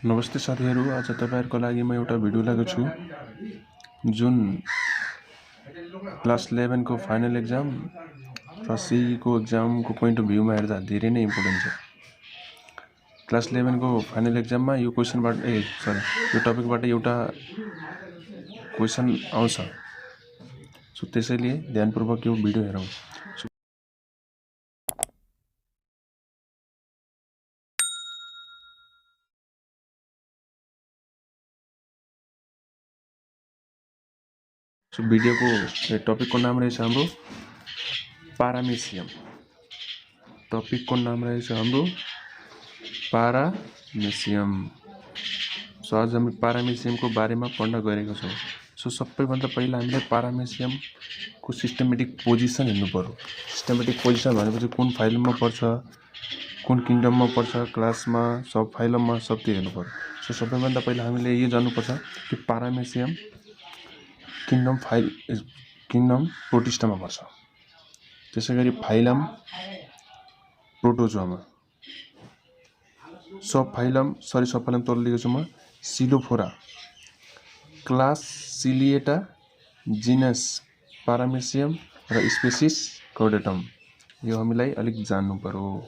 नमस्ते साथीहरू, आज तपाईहरुको लागि म एउटा भिडियो ल्याएको छु जुन क्लास 11 को फाइनल एक्जाम र सीई को एक्जामको पोइन्ट अफ भ्यूमा हेर्दा धेरै नै इम्पोर्टेन्ट छ। क्लास 11 को फाइनल एक्जाममा यो क्वेशनबाट यो टपिकबाट एउटा क्वेशन आउँछ। सो त्यसैले ध्यानपूर्वक यो भिडियो हेरौं। सो भिडियोको टपिकको नाम रहेछ हाम्रो पारामेसियम। टपिकको नाम रहेछ हाम्रो पारामेसियम। सो आज हामी पारामेसियमको बारेमा पढ्न गएका छौं। सो सबैभन्दा पहिला हामीले पारामेसियमको सिस्टमेटिक पोजिसन हेर्नु पर्यो। सिस्टमेटिक पोजिसन भनेपछि कुन फाइलममा पर्छ, कुन किङडममा पर्छ, क्लासमा, सब फाइलममा, सब त्यो हेर्नु पर्यो। सो सबैभन्दा पहिला हामीले यो जान्नुपर्छ कि पारामेसियम किङडम प्रोटिस्टामा पर्छ। त्यसैगरी फाइलम प्रोटोजोमा, सब फाइलम तल लेखेको छु म सिलोफोरा, क्लास सिलिएटा, जिनस पारामेसियम र स्पेसिस कौडेटम। यो हामीलाई अलिक जान्नु पर्यो,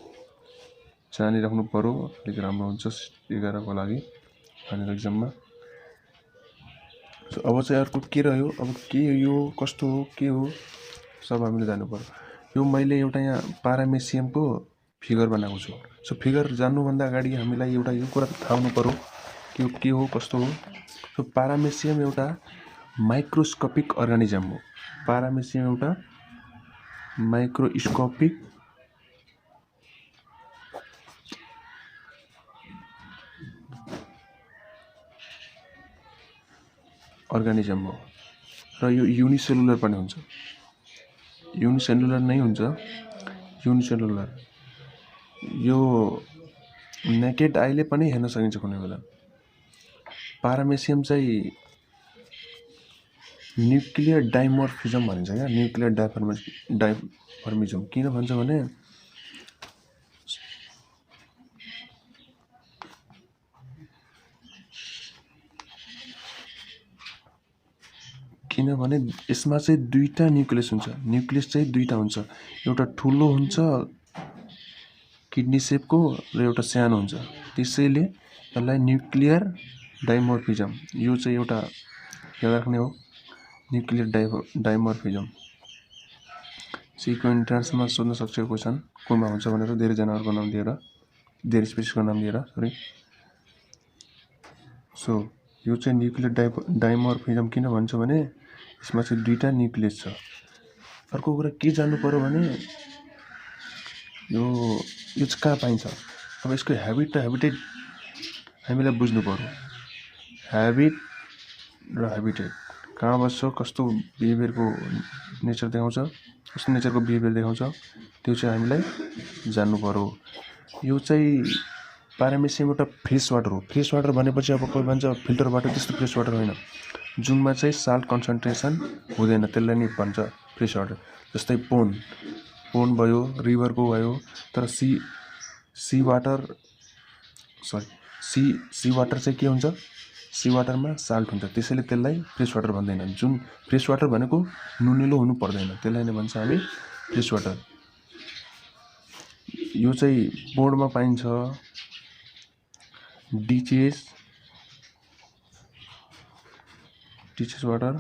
जानिराख्नु पर्यो, अलिक राम्रो हुन्छ 11 को लागि फाइनल एक्जाममा। सो अब चाहिँ अर्को के रह्यो, अब के यो कस्तो हो, के हो, सब हामीले जान्नु पर्यो। यो मैले एउटा यहाँ पारामेसियमको फिगर बनाएको छु। सो फिगर जान्नुभन्दा अगाडि हामीलाई एउटा यो कुरा थाहा हुनु पर्यो कि के हो, कस्तो हो। सो पारामेसियम एउटा माइक्रोस्कोपिक अर्गानिजम हो। पारामेसियम एउटा माइक्रोस्कोपिक अर्गानिजम हो र यो युनिसेलुलर पनि हुन्छ। युनिसेलुलर नै हुन्छ, युनिसेलुलर। यो नेकेड आईले पनि हेर्न सकिन्छ कुनै बेला। पारामेसियम चाहिँ न्युक्लियर डाइमर्फिजम भनिन्छ क्या, न्युक्लियर डाइमर्फिजम। किन भन्छ भने यसमा चाहिँ दुईटा न्युक्लियस हुन्छ। न्युक्लियस चाहिँ दुईटा हुन्छ, एउटा ठुलो हुन्छ किडनी शेपको र एउटा सानो हुन्छ। त्यसैले यसलाई न्युक्लियर डाइमर्फिजम, यो चाहिँ एउटा याद राख्ने हो, न्युक्लियर डाइमर्फिजम। सीको इन्ट्रान्समा सोध्न सक्छ क्वेसन कुनमा हुन्छ भनेर, धेरै जनाहरुको नाम दिएर, धेरै स्पेसिसको नाम दिएर, सरी। सो यो चाहिँ न्युक्लियर डाइमर्फिजम किन भन्छ भने यसमा चाहिँ दुईटा न्युक्लियस छ। अर्को कुरा के जान्नु पर्यो भने यो चाहिँ कहाँ पाइन्छ। अब यसको ह्याबिट र ह्याबिटेट हामीलाई बुझ्नु पर्यो। ह्याबिट र ह्याबिटेट, कहाँ बस्छ, कस्तो बिहेभियरको नेचर देखाउँछ, कस्तो नेचरको बिहेभियर देखाउँछ, त्यो चाहिँ हामीलाई जान्नु पर्यो। यो चाहिँ पारामेसियम एउटा फ्रेस वाटर हो। फ्रेस वाटर भनेपछि अब कोही भन्छ फिल्टर वाटर, त्यस्तो फ्रेस वाटर होइन। जुनमा चाहिँ साल्ट कन्सन्ट्रेसन हुँदैन, त्यसलाई नै भन्छ फ्रेस वाटर। जस्तै पोन्ड भयो, रिभरको भयो। तर सी वाटर चाहिँ के हुन्छ, सी वाटरमा साल्ट हुन्छ, त्यसैले त्यसलाई फ्रेस वाटर भन्दैन। जुन फ्रेस वाटर भनेको नुनिलो हुनु पर्दैन, त्यसलाई नै भन्छ हामी फ्रेस वाटर। यो चाहिँ पोन्डमा पाइन्छ, डिचेस वाटर,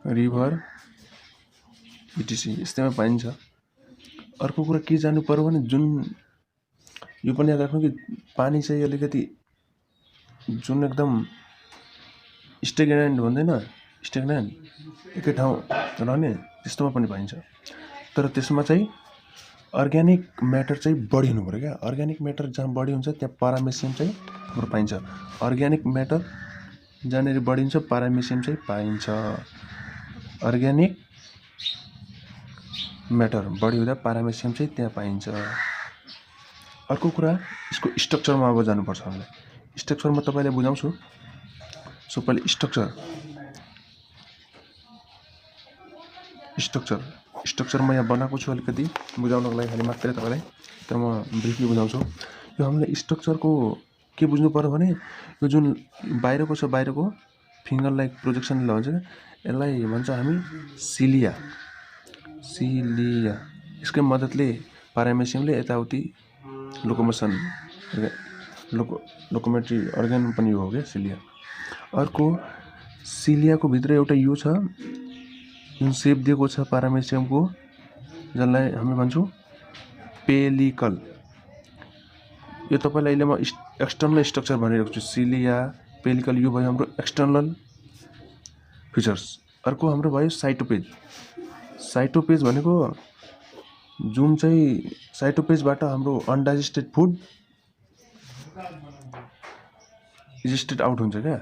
रिभर, इटिसी यस्तैमा पाइन्छ। अर्को कुरा के जान्नु पर्यो भने जुन यो पनि याद राख्नु कि पानी चाहिँ अलिकति जुन एकदम स्टेग्नेन्ट भन्दैन, स्टेग्नेन्ट एकै ठाउँ रहने त्यस्तोमा पनि पाइन्छ। तर त्यसमा चाहिँ अर्ग्यानिक म्याटर चाहिँ बढी हुनु पर्यो क्या। अर्ग्यानिक म्याटर जहाँ बढी हुन्छ त्यहाँ पारामेसियम चाहिँ हाम्रो पाइन्छ। अर्ग्यानिक म्याटर जहाँनिर बढी हुन्छ पारामेसियम चाहिँ पाइन्छ। अर्ग्यानिक म्याटर बढी हुँदा पारामेसियम चाहिँ त्यहाँ पाइन्छ। अर्को कुरा यसको स्ट्रक्चरमा अब जानुपर्छ हामीलाई। स्ट्रक्चर म तपाईलाई बुझाउँछु। सो पहिले स्ट्रक्चर म यहाँ बनाएको छु अलिकति बुझाउनको लागि खाली मात्रै तपाईलाई, तर म ब्रिफली बुझाउँछु। यो हामीले स्ट्रक्चरको के बुझ्नु पर्यो भने यो जुन बाहिरको छ, बाहिरको फिङ्गर लाइक प्रोजेक्सन भन्छ यसलाई भन्छ हामी सिलिया। यसकै मद्दतले पारामेसियमले यताउति लोकोमोसन लोकोमेट्री अर्गन पनि हो क्या सिलिया। अर्को सिलियाको भित्र एउटा यो छ जुन सेप दिएको छ पारामेसियमको, जसलाई हामी भन्छौँ पेलिकल। यो तपाईँलाई अहिले म एक्सटर्नल स्ट्रक्चर भनिरहेको छु। सिलिया, पेलिकल यो भयो हाम्रो एक्सटर्नल फिचर्स। अर्को हाम्रो भयो साइटोपेज। साइटोपेज भनेको जुन चाहिँ साइटोपेजबाट हाम्रो अनडाइजेस्टेड फुड इजेस्टेड आउट हुन्छ क्या,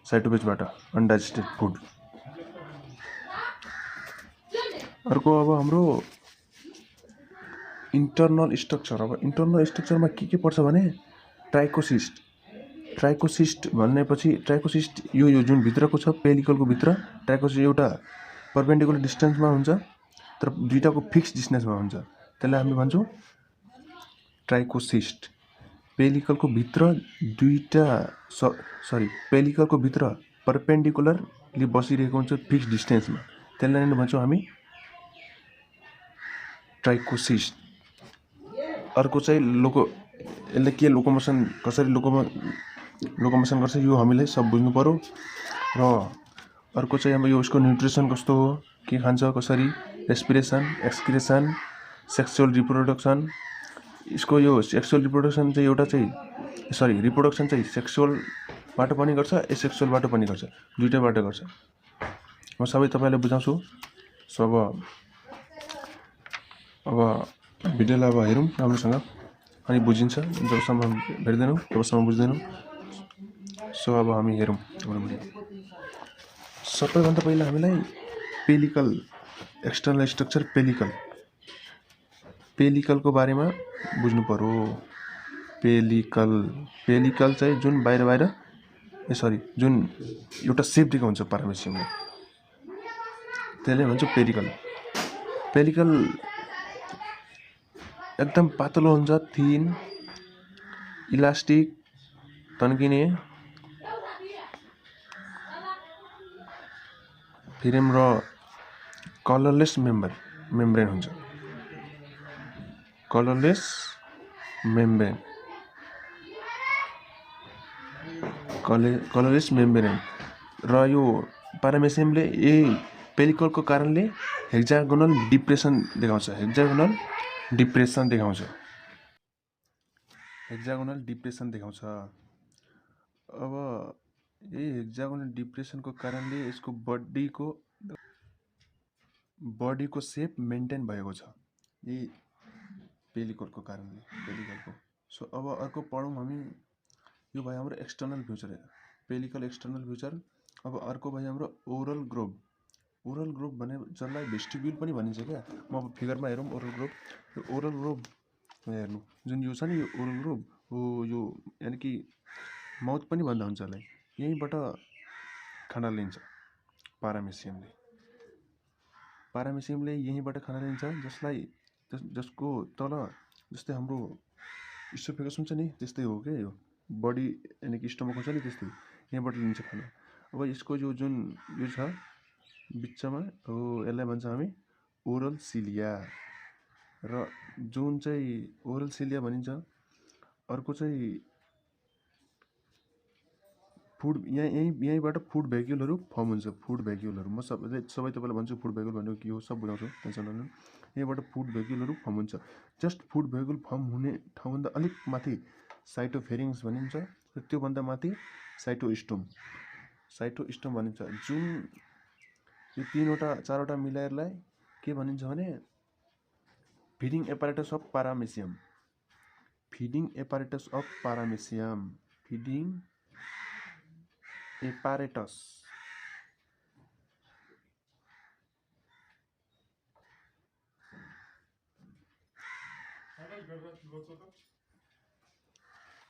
साइटोपेजबाट अनडाइजेस्टेड फुड। अर्को अब हाम्रो इन्टर्नल स्ट्रक्चर। अब इन्टर्नल स्ट्रक्चरमा के पर्छ भने ट्राइकोसिस्ट। ट्राइकोसिस्ट भनेपछि ट्राइकोसिस्ट यो जुन भित्रको छ पेलिकलको भित्र, ट्राइकोसिस्ट एउटा परपेन्डिकुलर डिस्टेन्समा हुन्छ तर दुईटाको फिक्स डिस्टेन्समा हुन्छ, त्यसलाई हामी भन्छौँ ट्राइकोसिस्ट। पेलिकलको भित्र दुईटा पेलिकलको भित्र परपेन्डिकुलरली बसिरहेको हुन्छ फिक्स डिस्टेन्समा, त्यसलाई नै भन्छौँ हामी ट्राइकोसिस्ट। अर्को चाहिँ यसले के लोकोमोसन कसरी लोकोमोसन गर्छ यो हामीले सब बुझ्नु पर्यो। र अर्को चाहिँ अब यो उसको न्युट्रिसन कस्तो हो, के खान्छ, कसरी, रेस्पिरेसन, एक्सक्रिसन, सेक्सुअल रिप्रोडक्सन। यसको यो सेक्सुअल रिप्रोडक्सन चाहिँ रिप्रोडक्सन चाहिँ सेक्सुअलबाट पनि गर्छ, एसेक्सुअलबाट पनि गर्छ, दुईटैबाट गर्छ। म सबै तपाईँलाई बुझाउँछु। सो अब भिडियोलाई अब हेरौँ राम्रोसँग, अनि बुझिन्छ। जबसम्म हेर्दैनौँ तबसम्म बुझ्दैनौँ। सो अब हामी हेरौँ हाम्रो भिडियो। सबैभन्दा पहिला हामीलाई पेलिकल, एक्सटर्नल स्ट्रक्चर पेलिकलको बारेमा बुझ्नु पर्यो। पेलिकल चाहिँ जुन जुन एउटा सेप दिएको हुन्छ पारामेसियमले, त्यसले भन्छ पेलिकल। पेलिकल एकदम पातलो हुन्छ, थिन, इलास्टिक, तन्किने, फिरेम र कलरलेस मेम्ब्रेन हुन्छ। कलरलेस मेम्ब्रेन र यो पारामेसियमले यही पेलिकलको कारणले हेक्सागोनल डिप्रेसन देखाउँछ। अब यही हेक्सागोनल डिप्रेसनको कारणले यसको बडीको सेप मेन्टेन भएको छ, यही पेलिकलको कारणले। सो अब अर्को पढौँ हामी। यो भयो हाम्रो external future, pellicle external future. अब अर्को भयो हाम्रो ओरल ग्रोभ भने जसलाई भेस्टिब्युल पनि भनिन्छ क्या। म अब फिगरमा हेरौँ ओरल ग्रोभ हेर्नु, जुन यो छ नि यो ओरल ग्रोभ हो, यो यानि कि माउथ पनि भन्दा हुन्छ यसलाई। यहीँबाट खाना लिन्छ पारामेसियमले यहीँबाट खाना लिन्छ, जसको तल जस्तै हाम्रो इस्टोफेगस हुन्छ नि त्यस्तै हो क्या यो बडी, यानि कि स्टमक हुन्छ नि त्यस्तै, यहीँबाट लिन्छ खाना। अब यसको यो जुन यो छ बिचमा हो, यसलाई भन्छ हामी ओरल सिलिया। र जुन चाहिँ ओरल सिलिया भनिन्छ। अर्को चाहिँ फुड, यहीँबाट फुड भ्याक्युलहरू फर्म हुन्छ। म सबै तपाईँलाई भन्छु फुड भ्याक्युल भनेको के हो, सब बुझाउँछु, टेन्सन नलिनु। यहीँबाट फुड भ्याक्युलहरू फर्म हुन्छ। जस्ट फुड भ्याक्युल फर्म हुने ठाउँभन्दा अलिक माथि साइटोफेरिङ्स भनिन्छ, र त्योभन्दा माथि साइटोस्टोम भनिन्छ। जुन यो 3-4वटा मिलायरलाई के भनिन्छ भने feeding apparatus of पारामेसियम। Feeding apparatus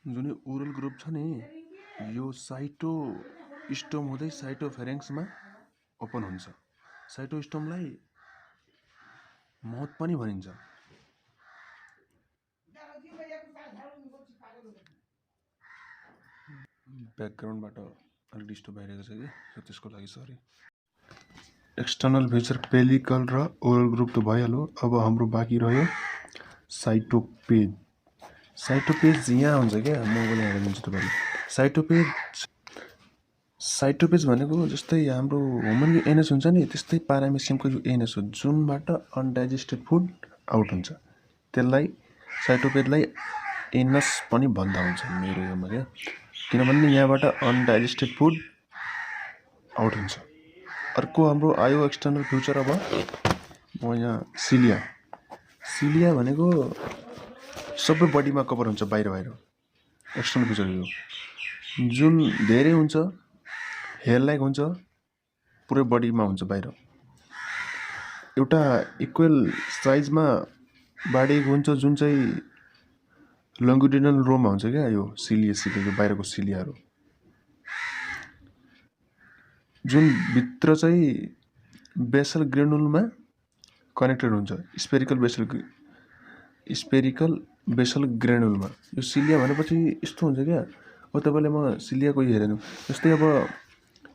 जुन ओरल ग्रुप छ नि यो साइटोस्टोम हुँदै साइटोफेरिङ्समा ओपन हुन्छ। साइटोस्टोमलाई माउथ पनि भनिन्छ। ब्याकग्राउन्डबाट अलिक डिस्टर्ब भइरहेको छ कि सो त्यसको लागि सरी। एक्सटर्नल फिचर पेलिकल र ओरल ग्रुप त भइहाल्यो। अब हाम्रो बाँकी रह्यो साइटोपेज। साइटोपेज यहाँ हुन्छ क्या, म पनि हेरिदिन्छु तपाईँले। साइटोपेज भनेको जस्तै हाम्रो ह्युमनको एनएस हुन्छ नि, त्यस्तै पारामेसियमको यो एनएस हो जुनबाट अनडाइजेस्टेड फुड आउट हुन्छ। त्यसलाई साइटोपेजलाई एनएस पनि भन्दा हुन्छ मेरो योमा क्या, किनभने यहाँबाट अनडाइजेस्टेड फुड आउट हुन्छ। अर्को हाम्रो आयो एक्सटर्नल फ्युचर। अब म यहाँ सिलिया भनेको सबै बडीमा कभर हुन्छ, बाहिर एक्सटर्नल फ्युचर यो जुन धेरै हुन्छ, हेयर लाइक हुन्छ, पुरै बडीमा हुन्छ बाहिर, एउटा इक्वल साइजमा बाँडिएको हुन्छ, जुन चाहिँ लङ्गिट्युडिनल रोमा हुन्छ क्या यो सिलिया बाहिरको सिलियाहरू, जुन भित्र चाहिँ बेसल ग्रेनुलमा कनेक्टेड हुन्छ, स्पेरिकल बेसल ग्रेनुलमा। यो सिलिया भनेपछि यस्तो हुन्छ क्या। अब तपाईँले म सिलियाको यो हेरेन, जस्तै अब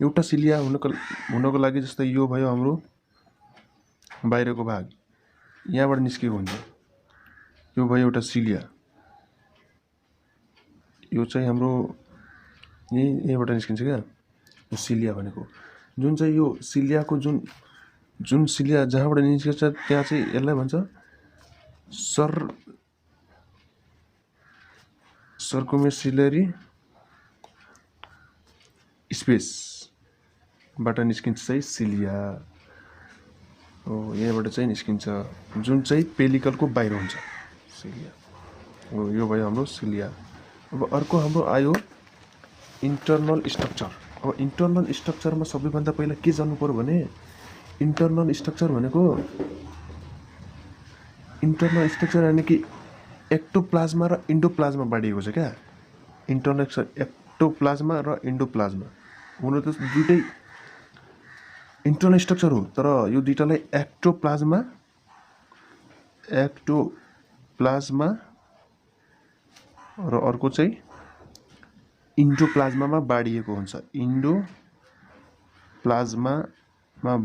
एउटा सिलिया हुनको लागि जस्तै यो भयो हाम्रो बाहिरको भाग, यहाँबाट निस्केको हुन्छ, यो भयो एउटा सिलिया, यो चाहिँ हाम्रो यहीँबाट निस्किन्छ क्या यो सिलिया भनेको। जुन चाहिँ यो सिलियाको जुन सिलिया जहाँबाट निस्किन्छ त्यहाँ चाहिँ यसलाई भन्छ सर्कुमेसिलरी स्पेसबाट निस्किन्छ चाहिँ सिलिया हो, यहाँबाट चाहिँ निस्किन्छ, जुन चाहिँ पेलिकलको बाहिर हुन्छ सिलिया हो। यो भयो हाम्रो सिलिया। अब अर्को हाम्रो आयो इन्टर्नल स्ट्रक्चर। अब इन्टर्नल स्ट्रक्चरमा सबैभन्दा पहिला के जान्नु पर्यो भने, इन्टर्नल स्ट्रक्चर यानि कि एक्टोप्लाज्मा र इन्डोप्लाज्मा बाँडिएको छ क्या। इन्टर्नल एक्टोप्लाज्मा र इन्डोप्लाज्मा हुन त दुइटै इन्टर्नल स्ट्रक्चर हो, तर यो दुइटालाई एक्टोप्लाज्मा र अर्को चाहिँ इन्डोप्लाज्मामा बाँडिएको हुन्छ, इन्डोप्लाज्मामा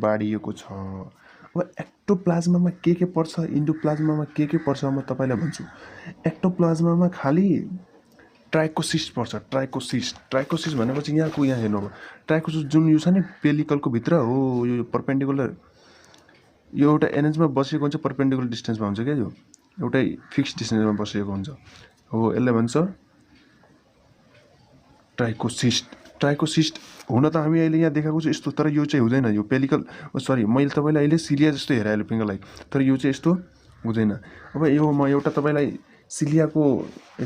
बाँडिएको छ। अब एक्टोप्लाज्मामा के पर्छ, इन्डोप्लाज्मामा के पर्छ म तपाईँलाई भन्छु। एक्टोप्लाज्मामा खालि ट्राइकोसिस्ट पर्छ। ट्राइकोसिस्ट भनेपछि यहाँ हेर्नु अब, ट्राइकोसिस्ट जुन यो छ नि पेलिकलको भित्र हो, यो पर्पेन्डिकुलर, यो एउटा एनएचमा बसेको हुन्छ, पर्पेन्डिकुलर डिस्टेन्समा हुन्छ क्या, यो एउटै फिक्स डिस्टेन्समा बसेको हुन्छ हो, यसलाई भन्छ ट्राइकोसिस्ट। हुन त हामी अहिले यहाँ देखाएको छ यस्तो, तर यो चाहिँ हुँदैन, यो पेलिकल मैले तपाईँलाई अहिले सिलिया जस्तो हेराएँ फिङ्गरलाई, तर यो चाहिँ यस्तो हुँदैन। अब यो म एउटा तपाईँलाई सिलियाको के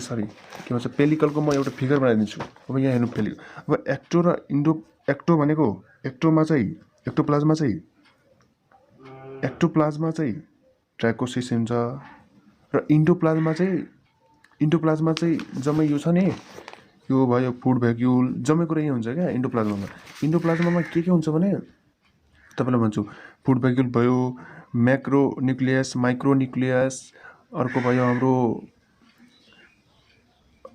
भन्छ पेलिकलको म एउटा फिगर बनाइदिन्छु। अब यहाँ हेर्नु पेलिकल। अब एक्टो र एक्टो भनेको एक्टोप्लाज्मा चाहिँ ट्राइकोसिस्ट हुन्छ, र इन्डोप्लाज्मा चाहिँ जम्मै यो छ नि, यो भयो फुड भ्याक्युल, जम्मै कुरा यही हुन्छ क्या इन्डोप्लाज्मामा। इन्डोप्लाज्मामा के हुन्छ भने तपाईँलाई भन्छु, फुड भ्याक्युल भयो, म्याक्रो न्युक्लियस, माइक्रो न्युक्लियस, अर्को भयो हाम्रो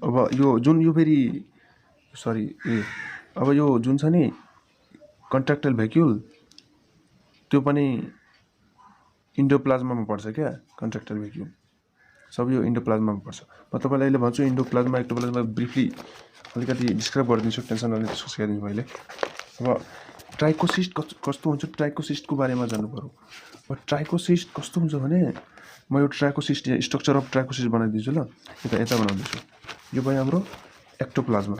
अब यो जुन यो फेरि अब यो जुन छ नि कन्ट्राक्टाइल भ्याक्युल, त्यो पनि इन्डोप्लाज्मामा पर्छ क्या, कन्ट्राक्टाइल भ्याक्युल सब यो इन्डोप्लाज्मामा पर्छ। म तपाईँलाई अहिले भन्छु इन्डोप्लाज्मा एक्टोप्लाज्मा ब्रिफली अलिकति डिस्क्राइब गरिदिन्छु, टेन्सन नलिनु, त्यसको सिकाइदिन्छु मैले। अब ट्राइकोसिस्ट कस्तो हुन्छ, ट्राइकोसिस्टको बारेमा जान्नु पऱ्यो। अब ट्राइकोसिस्ट कस्तो हुन्छ भने, म यो ट्राइकोसिस्ट स्ट्रक्चर अफ ट्राइकोसिस्ट बनाइदिन्छु ल, यता बनाउँदैछु। यो भयो हाम्रो एक्टोप्लाज्मा,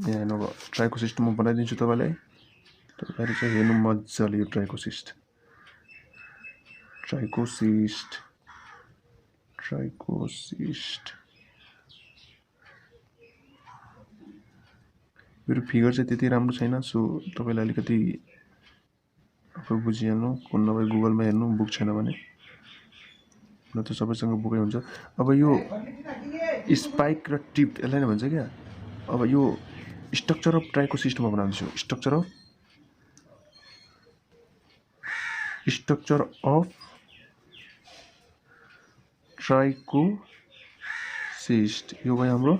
यहाँ हेर्नु। अब ट्राइकोसिस्ट म बनाइदिन्छु तपाईँलाई चाहिँ हेर्नु मजाले। यो ट्राइकोसिस्ट मेरो फिगर चाहिँ त्यति राम्रो छैन, सो तपाईँलाई अलिकति आफू बुझिहाल्नु, कुन नभए गुगलमा हेर्नु, बुक छैन भने, न त सबैसँग बुकै हुन्छ। अब यो स्पाइक र टिप यसलाई नै भन्छ क्या। अब यो स्ट्रक्चर अफ ट्राइकोसिस्ट म बनाउँछु। स्ट्रक्चर अफ ट्राइकोसिस्ट, यो भयो हाम्रो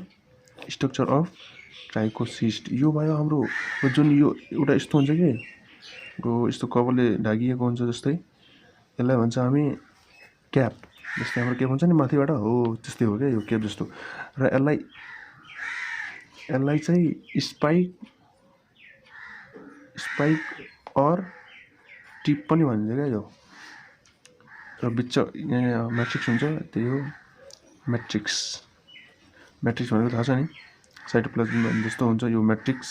स्ट्रक्चर अफ ट्राइकोसिस्ट यो भयो हाम्रो जुन यो एउटा यस्तो हुन्छ कि यस्तो कभरले ढाकिएको हुन्छ जस्तै यसलाई भन्छ हामी क्याप जस्तै हाम्रो क्याप हुन्छ नि माथिबाट हो त्यस्तै हो क्या यो क्याप जस्तो र यसलाई चाहिँ स्पाइक अर टिप पनि भनिन्छ क्या यो र बिच यहाँ म्याट्रिक्स हुन्छ त्यही हो म्याट्रिक्स भनेको थाहा छ नि साइटोप्लाज्म जस्तो हुन्छ यो म्याट्रिक्स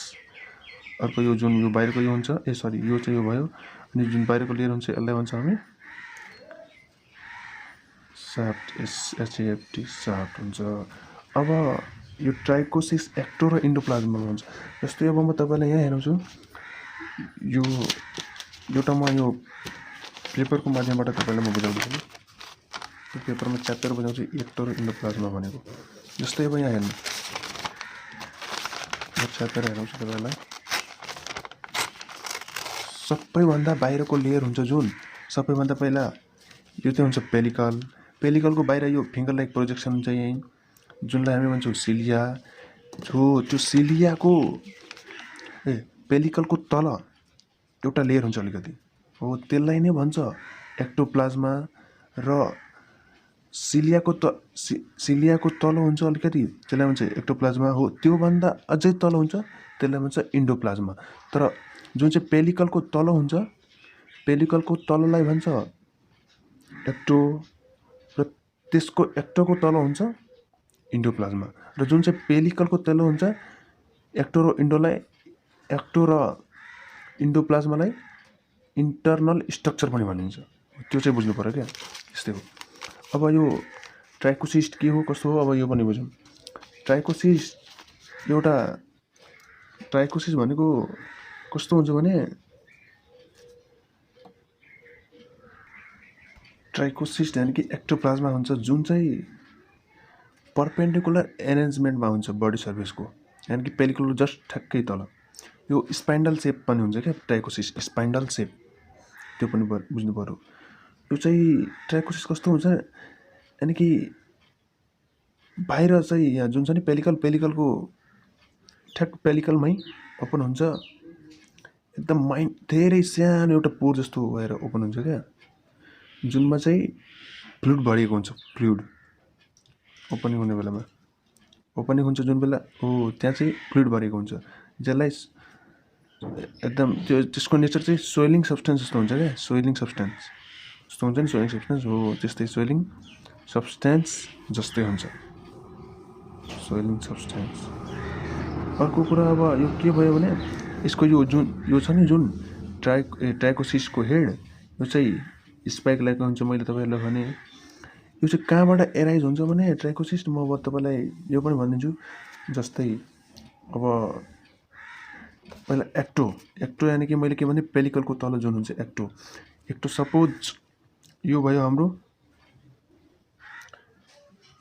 अर्को यो जुन यो बाहिरको यो हुन्छ सरी यो चाहिँ यो भयो अनि जुन बाहिरको लेयर हुन्छ यसलाई भन्छ हामी साफ्ट SHAFT साफ्ट हुन्छ। अब यो ट्राइकोसिस एक्टो र इन्डोप्लाज्ममा हुन्छ जस्तै अब म तपाईँलाई यहाँ हेर्छु यो एउटा म यो पेपरको माध्यमबाट तपाईँलाई म बुझाउँदैछु यो पेपरमा च्याप्टर बुझाउँछु एक्टो र इन्डोप्लाज्मा भनेको जस्तै अब यहाँ हेर्नु म च्याप्टर हेराउँछु तपाईँलाई सबैभन्दा बाहिरको लेयर हुन्छ जुन सबैभन्दा पहिला यो चाहिँ हुन्छ पेलिकलको बाहिर यो फिङ्गर लाइक प्रोजेक्सन हुन्छ यहीँ जुनलाई हामी भन्छौँ सिलिया त्यो सिलियाको पेलिकलको तल एउटा लेयर हुन्छ अलिकति हो त्यसलाई नै भन्छ एक्टोप्लाज्मा र सिलियाको तल हुन्छ अलिकति त्यसलाई भन्छ एक्टोप्लाज्मा हो त्योभन्दा अझै तल हुन्छ त्यसलाई भन्छ इन्डोप्लाज्मा तर जुन चाहिँ पेलिकलको तल हुन्छ पेलिकलको तललाई भन्छ एक्टो र त्यसको एक्टोको तल हुन्छ इन्डोप्लाज्मा र जुन चाहिँ पेलिकलको तल हुन्छ एक्टो र इन्डोप्लाज्मालाई इन्टर्नल स्ट्रक्चर पनि भनिन्छ त्यो चाहिँ बुझ्नु पर्यो क्या यस्तै हो। अब यो ट्राइकोसिस्ट के हो कस्तो हो अब यो पनि बुझौँ ट्राइकोसिस भनेको कस्तो हुन्छ भने ट्राइकोसिस्ट यानि कि एक्टोप्लाज्मा हुन्छ जुन चाहिँ पर्पेन्डिकुलर एरेन्जमेन्टमा हुन्छ बडी सर्फेसको यानि कि पेलिकलको जस्ट ठ्याक्कै तल यो स्पाइन्डल सेप पनि हुन्छ क्या ट्राइकोसिस स्पाइन्डल सेप त्यो पनि बुझ्नु पर्यो। यो चाहिँ ट्राइकोसिस कस्तो हुन्छ यानि कि बाहिर चाहिँ यहाँ जुन छ नि पेलिकलको ठ्याक पेलिकलमै ओपन हुन्छ एकदम धेरै सानो एउटा पोर जस्तो भएर ओपन हुन्छ क्या जुनमा चाहिँ फ्लुइड भरिएको हुन्छ फ्लुइड ओपनिङ हुने बेलामा ओपनिङ हुन्छ जुन बेला हो त्यहाँ चाहिँ फ्लुइड भरिएको हुन्छ जसलाई एकदम त्यसको नेचर चाहिँ सोइलिङ सब्सटेन्स जस्तो हुन्छ क्या सोइलिङ सब्सटेन्स जस्तो हुन्छ नि सोइलिङ सब्सटेन्स हो त्यस्तै सोइलिङ सब्सटेन्स जस्तै हुन्छ सोइलिङ सब्सटेन्स। अर्को कुरा अब यो के भयो भने यसको यो छ नि जुन ट्राइकोसिसको हेड यो चाहिँ स्पाइक लाइक हुन्छ मैले तपाईँहरूलाई भने यो चाहिँ कहाँबाट एराइज हुन्छ भने ट्राइकोसिस म अब तपाईँलाई यो पनि भनिदिन्छु जस्तै अब पहिला एक्टो यानि कि मैले के भने पेलिकलको तल जुन हुन्छ एक्टो सपोज यो भयो हाम्रो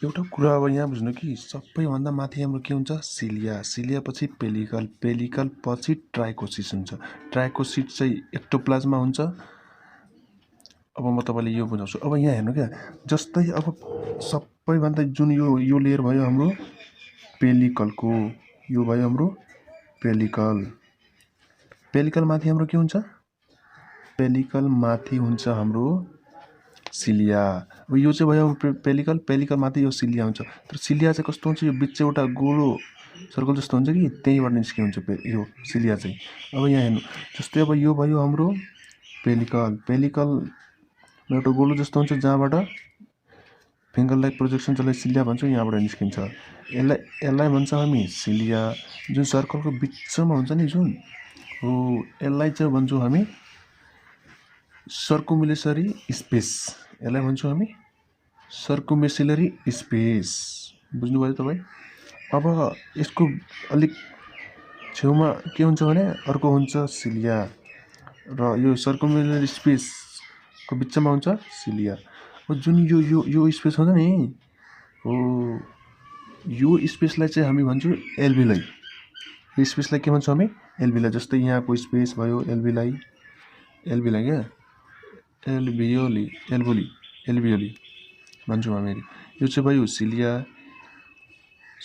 एउटा कुरा अब यहाँ बुझ्नु कि सबैभन्दा माथि हाम्रो के हुन्छ सिलिया पछि पेलिकल पछि ट्राइकोसिस हुन्छ ट्राइकोसिस चाहिँ एक्टोप्लाज्मा हुन्छ। अब म तपाईँले यो बुझाउँछु अब यहाँ हेर्नु क्या जस्तै अब सबैभन्दा जुन यो लेयर भयो हाम्रो पेलिकलको यो भयो हाम्रो पेलिकल माथि हाम्रो के हुन्छ पेलिकल माथि हुन्छ हाम्रो सिलिया। अब यो चाहिँ भयो पेलिकल माथि यो सिलिया हुन्छ तर सिलिया चाहिँ कस्तो हुन्छ यो बिच एउटा गोलो सर्कल जस्तो हुन्छ कि त्यहीँबाट निस्के हुन्छ यो सिलिया चाहिँ। अब यहाँ हेर्नु जस्तै अब यो भयो हाम्रो पेलिकल एउटा गोलो जस्तो हुन्छ जहाँबाट फिङ्गर लाइक प्रोजेक्सन जसलाई सिलिया भन्छौँ यहाँबाट निस्किन्छ यसलाई भन्छ हामी सिलिया। जुन सर्कलको बिचमा हुन्छ नि जुन हो यसलाई चाहिँ भन्छौँ हामी सर्कुमुलेसरी स्पेस यसलाई भन्छौँ हामी सर्कुमेसिलरी स्पेस बुझ्नुभयो तपाईँ। अब यसको अलिक छेउमा के हुन्छ भने अर्को हुन्छ सिलिया र यो सर्कुमेसिलरी स्पेसको बिचमा हुन्छ सिलिया। जुन यो स्पेस हुन्छ नि हो यो स्पेसलाई चाहिँ हामी भन्छौँ एल्भिलाई यो स्पेसलाई के भन्छौँ हामी एल्भिलाई जस्तै यहाँको स्पेस भयो एल्भिलाई क्या एल्भियोली भन्छौँ हामी यो चाहिँ भयो सिलिया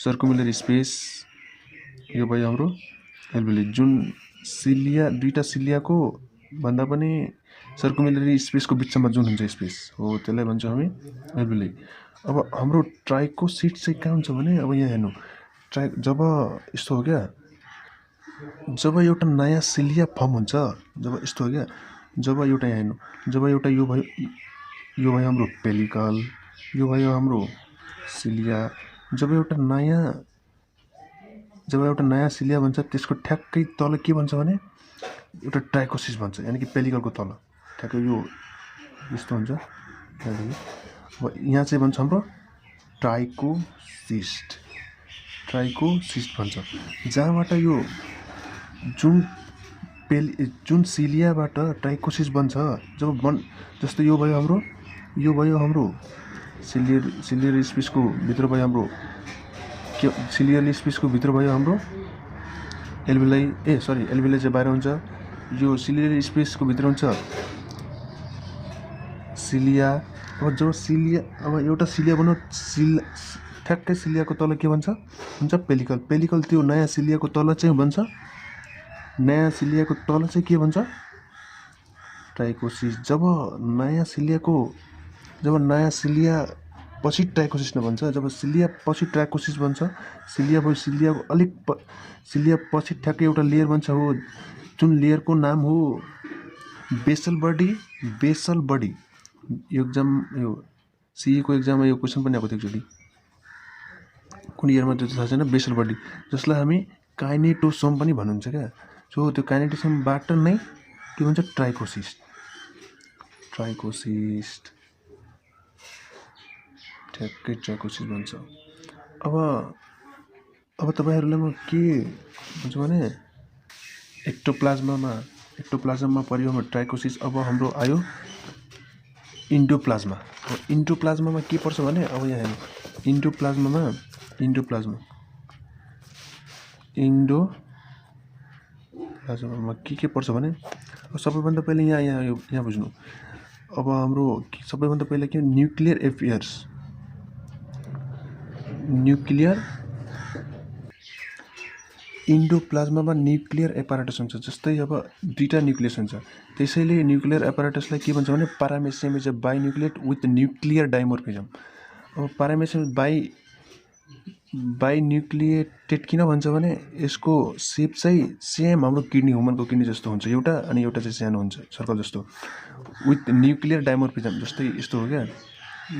सर्कुमुलर स्पेस यो भयो हाम्रो एल्भियोलाई, जुन सिलिया दुईटा सिलियाको भन्दा पनि सर्कुलेटरी स्पेसको बिचमा जुन हुन्छ स्पेस हो त्यसलाई भन्छौँ हामी एल्भियोलाई। अब हाम्रो ट्राइकोसिट चाहिँ कहाँ हुन्छ भने अब यहाँ हेर्नु, जब यस्तो हो क्या, जब एउटा नयाँ सिलिया फर्म हुन्छ, जब यस्तो हो क्या, जब एउटा यहाँ हेर्नु, जब एउटा यो भयो हाम्रो पेलिकल, यो भयो हाम्रो सिलिया, जब एउटा नयाँ सिलिया भन्छ त्यसको ठ्याक्कै तल के भन्छ भने एउटा ट्राइकोसिस भन्छ, यानि कि पेलिकलको तल ठ्याक्कै यो यस्तो हुन्छ। अब यहाँ चाहिँ भन्छ हाम्रो ट्राइकोसिस्ट भन्छ, जहाँबाट यो जुन सिलियाबाट ट्राइकोसिस बन्छ, जस्तो यो भयो हाम्रो सिलियर स्पेसको भित्र भयो हाम्रो एल्भियोलाई, एल्भियोलाई चाहिँ बाहिर हुन्छ, यो सिलियर स्पेसको भित्र हुन्छ सिलिया। अब जब अब एउटा सिलिया बनाउ, ठ्याक्कै सिलियाको तल के भन्छ हुन्छ पेलिकल, त्यो नयाँ सिलियाको तल चाहिँ भन्छ, नयाँ सिलियाको तल चाहिँ के भन्छ ट्राइकोसिस। जब नयाँ सिलिया पछि ट्राइकोसिस नभन्छ, जब सिलिया पछि ट्राइकोसिस भन्छ, सिलियाको अलिक सिलिया पछि ठ्याक्कै एउटा लेयर भन्छ, हो जुन लेयरको नाम हो बेसल बडी। यो सीईको एक्जाममा यो क्वेसन पनि आएको थियो एकचोटि, कुन इयरमा त्यो थाहा छैन, बेसल बडी, जसलाई हामी काइनेटोसोम पनि भन्नुहुन्छ क्या। सो त्यो काइनेटोसोमबाट नै के भन्छ ट्राइकोसिस्ट ठ्याक्कै ट्राइकोसिस भन्छ। अब तपाईँहरूलाई म के भन्छु भने एक्टोप्लाज्ममा परियो हाम्रो ट्राइकोसिस। अब हाम्रो आयो इन्डोप्लाज्मामा के पर्छ भने, अब यहाँ हेर्नु, इन्डोप्लाज्मामा के पर्छ भने, सबैभन्दा पहिले यहाँ बुझ्नु। अब हाम्रो सबैभन्दा पहिला के न्युक्लियर एफेयर्स, इन्डोप्लाज्मामा न्युक्लियर एपारेटस हुन्छ। जस्तै अब दुईटा न्युक्लियस हुन्छ, त्यसैले न्युक्लियर एपारेटसलाई के भन्छ भने पारामेसियम इज अ बाइन्युक्लिएट विथ न्युक्लियर डाइमोर्फिजम। अब पारामेसियम बाइन्युक्लिएटेड किन भन्छ भने यसको सेप चाहिँ सेम हाम्रो ह्युमनको किडनी जस्तो हुन्छ एउटा, अनि एउटा चाहिँ सानो हुन्छ सर्कल जस्तो विथ न्युक्लियर डाइमोर्फिजम। जस्तै यस्तो हो क्या,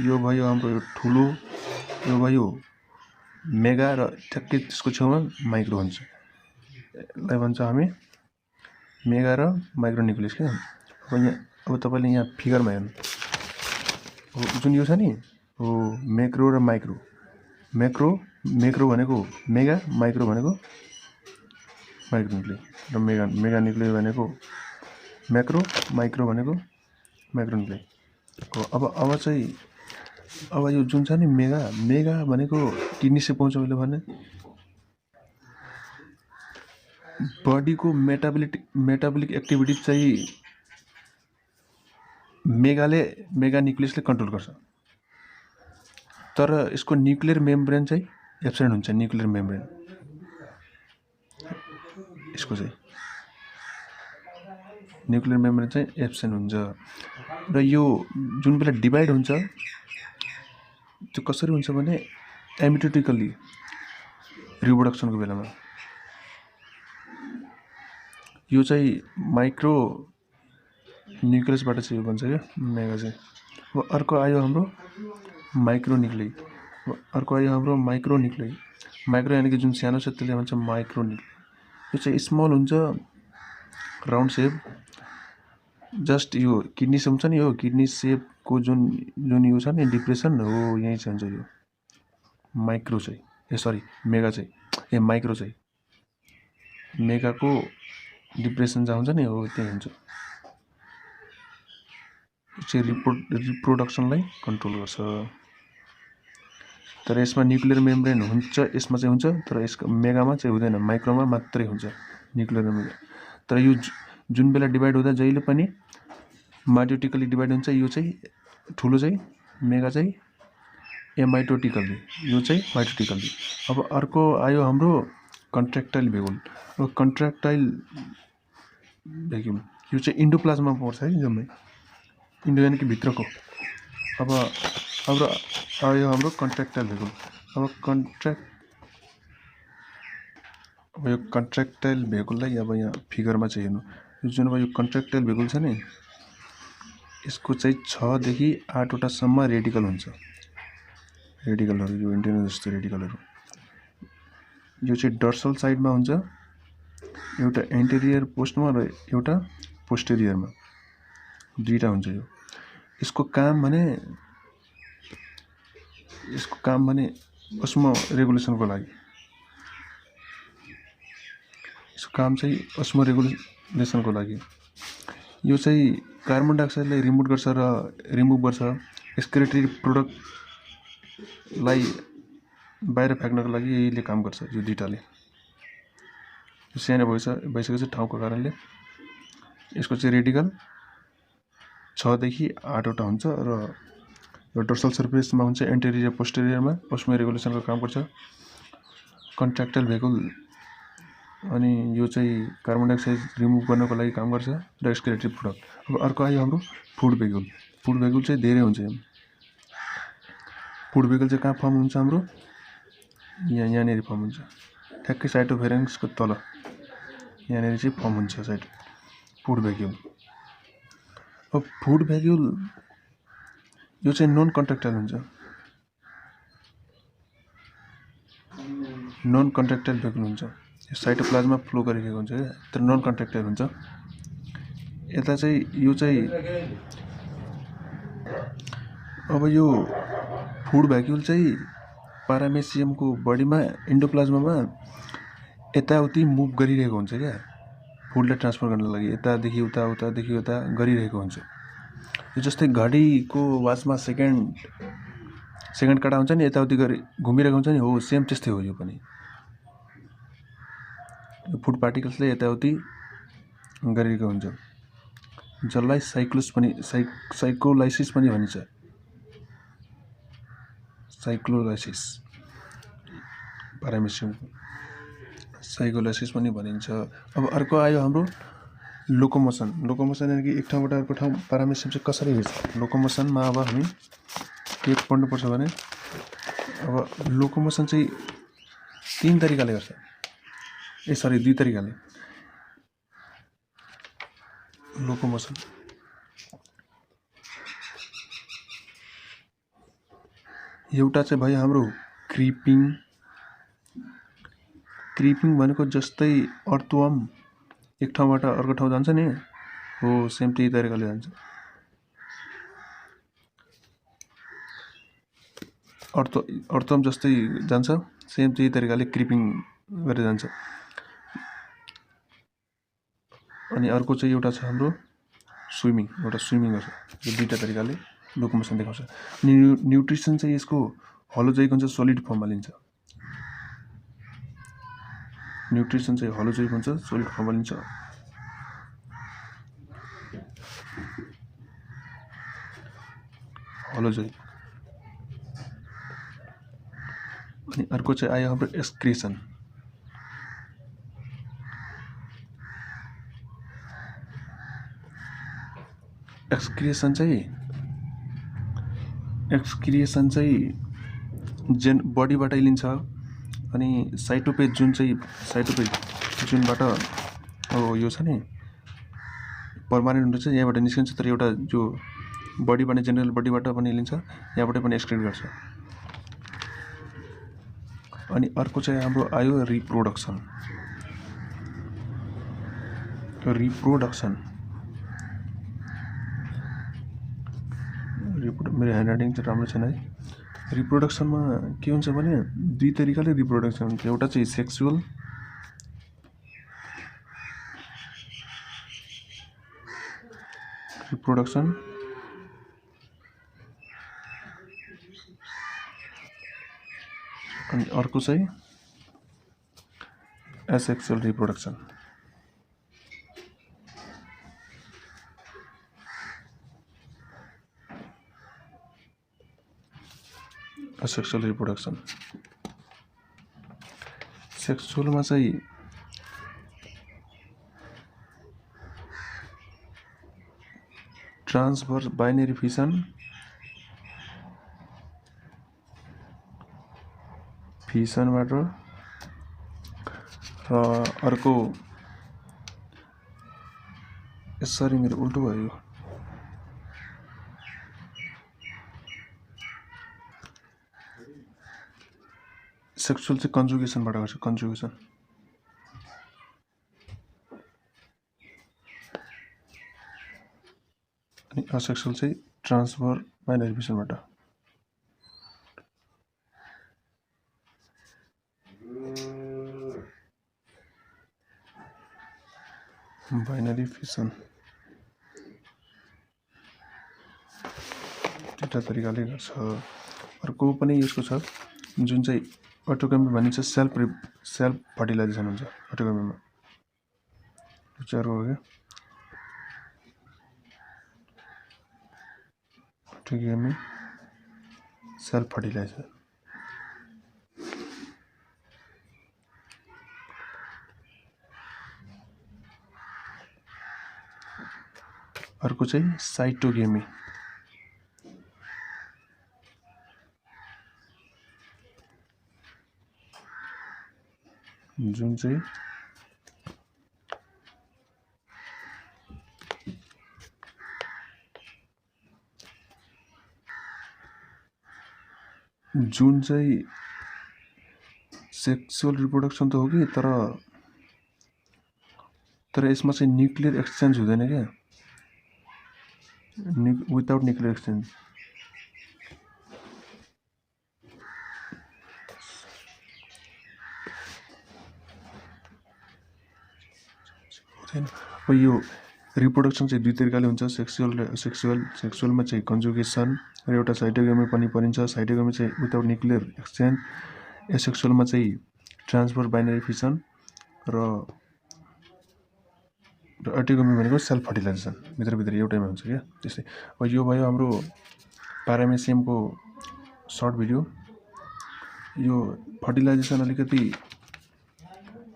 यो भयो हाम्रो ठुलो, यो भयो मेगा र ठ्याक्कै त्यसको छेउमा माइक्रो हुन्छ, यसलाई भन्छ हामी मेगा र माइक्रो न्युक्लियस क्या। अब तपाईँले यहाँ फिगरमा हेर्नु, जुन यो छ नि हो मैक्रो र माइक्रो, मैक्रो भनेको मेगा, माइक्रो भनेको माइक्रो न्युक्लियस र मेगा न्युक्लियस भनेको मैक्रो, माइक्रो भनेको माइक्रो न्युक्लियस हो। अब यो जुन छ नि मेगा भनेको किडनी से पाउँछ मैले भने, बडीको मेटाबोलिक एक्टिभिटी चाहिँ मेगा न्युक्लियसले कन्ट्रोल गर्छ, तर यसको न्युक्लियर मेम्ब्रेन चाहिँ एब्सेन्ट हुन्छ। न्युक्लियर मेम्ब्रेन यसको चाहिँ एब्सेन्ट हुन्छ। र यो जुन बेला डिभाइड हुन्छ त्यो कसरी हुन्छ भने एमिटोटिकली रिप्रोडक्सनको बेलामा, यो चाहिँ माइक्रो न्युक्लियसबाट चाहिँ यो भन्छ क्या मेगा चाहिँ। अब अर्को आयो हाम्रो माइक्रो न्युक्लियस, माइक्रो यानि कि जुन सानो छ त्यसले भन्छ माइक्रो न्युक्लियस। यो चाहिँ स्मल हुन्छ, राउन्ड सेप, जस्ट यो किडनी सेप हुन्छ नि, यो किडनी सेपको जुन यो छ नि डिप्रेसन हो, यहीँ चाहिँ हुन्छ यो माइक्रो चाहिँ मेगा चाहिँ माइक्रो चाहिँ मेगाको डिप्रेसन जहाँ हुन्छ नि हो त्यही हुन्छ। चाहिँ रिप्रोडक्सनलाई कन्ट्रोल गर्छ। तर यसमा न्युक्लियर मेम्ब्रेन हुन्छ, यसमा चाहिँ हुन्छ, तर यसको मेगामा चाहिँ हुँदैन, माइक्रोमा मात्रै हुन्छ न्युक्लियर मेम्ब्रेन। तर यो जुन बेला डिभाइड हुँदा जहिले पनि माइटोटिकली डिभाइड हुन्छ, यो चाहिँ ठुलो चाहिँ मेगा चाहिँ एमाइटोटिकली, यो चाहिँ माइटोटिकली। अब अर्को आयो हाम्रो कन्ट्र्याक्टाइल भ्याकुल। अब कन्ट्र्याक्टाइल भ्याक्युम यो चाहिँ इन्डोप्लाज्मा पर्छ है, जम्मै इन्डो यानि कि भित्रको। अब आयो हाम्रो कन्ट्र्याक्टाइल भ्याकुल। अब यो कन्ट्र्याक्टाइल भ्याकुललाई अब यहाँ फिगरमा चाहिँ हेर्नु, जुन अब यो कन्ट्र्याक्टाइल भ्याकुल छ नि, यसको चाहिँ 6 देखि 8 वटासम्म रेडिकल हुन्छ। रेडिकलहरू यो एन्टेना जस्तो रेडिकलहरू, यो चाहिँ डर्सल साइडमा हुन्छ, एउटा एन्टेरियर पोस्टमा र एउटा पोस्टेरियरमा, दुईटा हुन्छ। यसको काम भने अस्मो रेगुलेसनको लागि, यसको काम चाहिँ अस्मो रेगुलेसनको लागि। यो चाहिँ कार्बन डाइअक्साइडलाई रिमुभ गर्छ र एक्सक्रिटरी प्रोडक्टलाई बाहिर फ्याँक्नको लागि यहीले काम गर्छ। यो दुईटाले सानो भइसकेको ठाउँको कारणले यसको चाहिँ रेडिकल 6 देखि 8 वटा हुन्छ र यो डोर्सल सर्फेसमा हुन्छ, एन्टेरियर पोस्टेरियरमा अस्मो रेगुलेसनको काम गर्छ। कन्ट्र्याक्टाइल भ्याकुल अनि यो चाहिँ कार्बन डाइअक्साइड रिमुभ गर्नको लागि काम गर्छ र एक्सक्रिटरी प्रोडक्ट। अब अर्को आयो हाम्रो फुड भ्याकुल। फुड भ्याकुल चाहिँ धेरै हुन्छ। फुड भ्याकुल चाहिँ कहाँ फर्म हुन्छ हाम्रो, यहाँनिर फर्म हुन्छ, ठ्याक्कै साइटोफेरेन्क्सको तल यहाँनिर चाहिँ फर्म हुन्छ फुड भ्याक्युल। अब फुड भ्याक्युल यो चाहिँ नन कन्ट्र्याक्टाइल हुन्छ, नन कन्ट्र्याक्टाइल भ्याक्युल हुन्छ। यो साइटोप्लाज्ममा फ्लो गरिरहेको हुन्छ क्या, तर नन कन्ट्र्याक्टाइल हुन्छ। यता चाहिँ यो चाहिँ अब यो फुड भ्याक्युल चाहिँ पारामेसियमको बडीमा एन्डोप्लाज्मामा यताउति मुभ गरिरहेको हुन्छ क्या, फुडलाई ट्रान्सफर गर्नको लागि यतादेखि उता उतादेखि उता गरिरहेको हुन्छ। यो जस्तै घडीको वाचमा सेकेन्ड काटा हुन्छ नि, यताउति गरी घुमिरहेको हुन्छ नि, हो सेम त्यस्तै हो। यो पनि फुड पार्टिकल्सले यताउति गरिरहेको हुन्छ, जसलाई साइकोलाइसिस पनि भनिन्छ। साइक्लोलाइसिस पारामेसियमको साइकोलाइसिस पनि भनिन्छ। अब अर्को आयो हाम्रो लोकोमोसन। लोकोमोसन यानि कि एक ठाउँबाट अर्को ठाउँ पारामेसियम चाहिँ कसरी हिँड्छ। लोकोमोसनमा अब हामी के पढ्नुपर्छ भने, अब लोकोमोसन चाहिँ 3 तरिकाले गर्छ, 2 तरिकाले लोकोमोसन। एउटा चाहिँ भयो हाम्रो क्रिपिङ भनेको जस्तै अर्थवर्म एक ठाउँबाट अर्को ठाउँ जान्छ नि, हो सेम त्यही तरिकाले जान्छ। अर्थवर्म जस्तै जान्छ, सेम त्यही तरिकाले क्रिपिङ गरेर जान्छ। अनि अर्को चाहिँ एउटा छ हाम्रो स्विमिङ गर्छ। यो 2टा तरिकाले लोकोमोसन देखाउँछ। अनि न्युट्रिसन चाहिँ यसको होलोजोइक हुन्छ, सोलिड फर्ममा लिन्छ। न्युट्रिसन चाहिँ होलोजोइक हुन्छ, सोलिड फर्ममा लिन्छ। होलोजोइक। अनि अर्को चाहिँ आयो हाम्रो एक्सक्रिसन। एक्सक्रिएसन चाहिँ बडीबाटै लिन्छ। अनि साइटोपेज जुनबाट अब यो छ नि पर्मानेन्ट हुन्छ, यहाँबाट निस्किन्छ, तर एउटा जो बडीबाट जेनरल बडीबाट पनि लिन्छ, यहाँबाट पनि एक्सक्रिट गर्छ। अनि अर्को चाहिँ हाम्रो आयो रिप्रोडक्सन। मेरो ह्यान्डराइटिङ चाहिँ राम्रो छैन है। रिप्रोडक्सनमा के हुन्छ भने 2 तरिकाले रिप्रोडक्सन हुन्छ। एउटा चाहिँ सेक्सुअल रिप्रोडक्सन, अनि अर्को चाहिँ एसेक्सुअल रिप्रोडक्सन। सेक्सुअलमा चाहिँ ट्रान्सभर्स बाइनरी फिसनबाट र अर्को यसरी मेरो उल्टो भयो सेक्सुअल चाहिँ कन्जुगेसनबाट गर्छ कन्जुगेसन अनि असेक्सुअल चाहिँ ट्रान्सफर बाइनरी फिसनबाट बाइनरी फिसन दुईटा तरिकाले गर्छ अर्को पनि यसको छ जुन चाहिँ अटोगमी भनिन्छ सेल्फ फर्टिलाइजेसन हुन्छ अटोगमीमा अर्को हो क्या अटोगमी सेल्फ फर्टिलाइजेसन अर्को चाहिँ साइटोगेमी जुन चाहिँ सेक्सुअल रिप्रोडक्सन त हो कि तर यसमा चाहिँ न्युक्लियर एक्सचेन्ज हुँदैन क्या विदाउट न्युक्लियर एक्सचेन्ज अब यो रिप्रोडक्सन चाहिँ दुई तरिकाले हुन्छ सेक्सुअलमा चाहिँ कन्जुगेसन र एउटा साइटोगेमी पनि परिन्छ साइटोगेमी चाहिँ विदाउट न्युक्लियर एक्सचेन्ज एसेक्सुअलमा चाहिँ ट्रान्सफर बाइनरी फिसन र अटोगेमी भनेको सेल्फ फर्टिलाइजेसन भित्र एउटैमा हुन्छ क्या त्यस्तै अब यो भयो हाम्रो प्यारामेसियमको सर्ट भिडियो यो फर्टिलाइजेसन अलिकति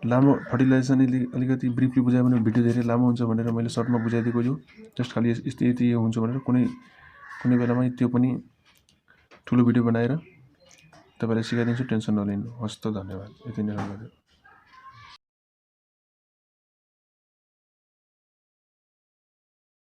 लामो अलिकति ब्रिफली बुझायो भने भिडियो धेरै लामो हुन्छ भनेर मैले सर्टमा बुझाइदिएको यो जस्ट खालि यति हुन्छ भनेर कुनै बेलामा त्यो पनि ठुलो भिडियो बनाएर तपाईँलाई सिकाइदिन्छु टेन्सन नलिनु हस् त धन्यवाद यति नै हो।